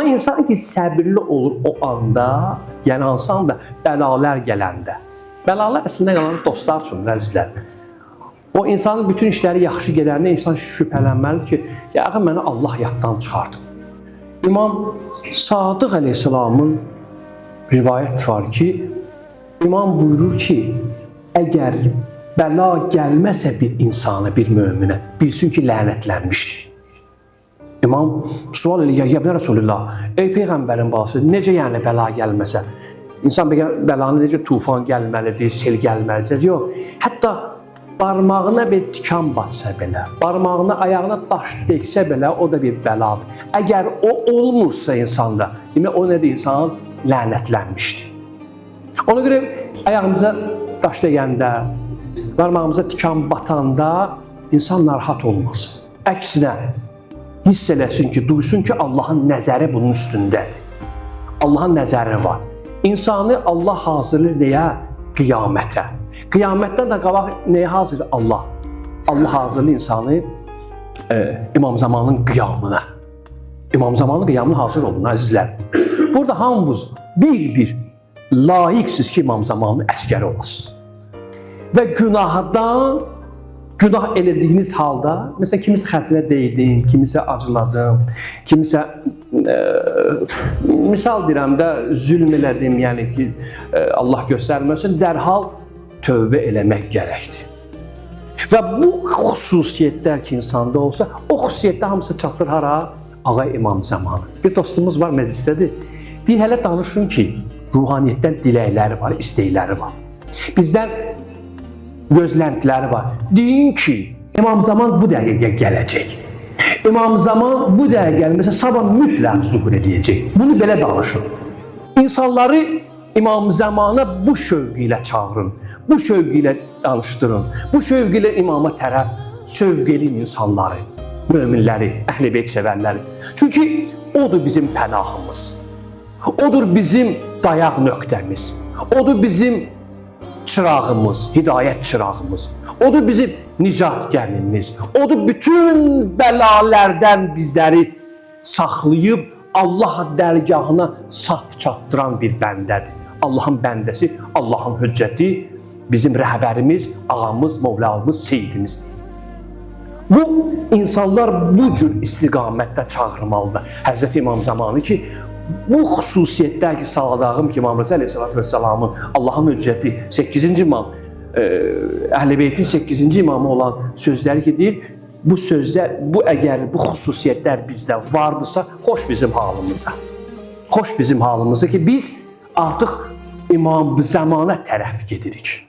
Amma insan ki səbirli olur o anda, yəni hansı anda bəlalar gələndə. Bəlalar əslində qalan dostlar üçün, əzizlər. O insanın bütün işləri yaxşı gedəndə insan şübhələnməlidir ki, yaxı məni Allah yaddan çıxardı. İmam Sadıq əleyhissalamın rivayət var ki, İmam buyurur ki, əgər bəla gəlməsə bir insana, bir möminə, bilsin ki, lənətlənmişdir. İmam sual edir, ya Resulullah, ey Peyğəmbərin balası, necə yəni bəla gəlməsə? İnsan bəlanı necə tufan gəlməlidir, sel gəlməlidir? Yox, hətta barmağına bir tikan batsa belə, barmağına, ayağına daş dəksə belə, o da bir bəladır. Əgər o olmursa insanda, demək o nədir? İnsan lənətlənmişdir. Ona görə ayağımıza daş dəyəndə, barmağımıza tikan batanda insan narahat olmasın. Əksinə, hiss eləsin ki, duysun ki, Allahın nəzəri bunun üstündədir. Allahın nəzəri var. İnsanı Allah hazırlayır deyə qiyamətə. Qiyamətdən də qabaq nəyə hazırlayır? Allah. Allah hazırlayır insanı İmam Zamanın qiyamına. İmam Zamanın qiyamına hazır olun, əzizlər. Burada hamınız bir-bir layiqsiz ki, İmam Zamanın əskəri olasınız. Və günahdan, günah elədiyiniz halda, məsələn, kimisə xətrinə deydim, kimisə acıladım, kimisə, misal deyirəm də, zülm elədim, yəni ki, Allah göstərməsin, dərhal tövbə eləmək gərəkdir. Və bu xüsusiyyətlər ki, insanda olsa, o xüsusiyyətdə hamısı çatdır hara? Ağa İmam Zamanı. Bir dostumuz var məclisdədir. Deyir, hələ danışın ki, ruhaniyyətdən diləkləri var, istəkləri var. Bizdən gözləntiləri var. Deyin ki, İmam Zaman bu dəqiqə gələcək. İmam Zaman bu dəqiqə gəlməsə, sabah mütləq zuhur edəcək. Bunu belə danışın. İnsanları İmam Zamana bu şövqü ilə çağırın, bu şövqü ilə danışdırın, bu şövqü ilə imama tərəf sövq edin insanları, möminləri, əhl-i beyt sevərləri. Çünki odur bizim pənahımız, odur bizim dayaq nöqtəmiz, odur bizim çırağımız, hidayət çırağımız, odur bizim nicat gəmimiz, odur bütün bəlalərdən bizləri saxlayıb Allah dərgahına saf çatdıran bir bəndədir. Allahın bəndəsi, Allahın hüccəti, bizim rəhbərimiz, ağamız, Mövlamız, Seyyidimiz. Bu insanlar bu cür istiqamətdə çağırmalıdır. Həzrəti İmam Zamanı ki, bu xüsusiyyətlər ki, sağladığım ki, İmam Rəsul Aleyhisselatü Vesselamın, Allahın hüccəti, 8-ci imam, Əhl-i Beytin 8-ci imamı olan sözləri ki, deyir, bu sözlər, bu əgər bu xüsusiyyətlər bizdə vardırsa, xoş bizim halımıza. Xoş bizim halımıza ki, biz artıq İmam Zamana tərəf gedirik.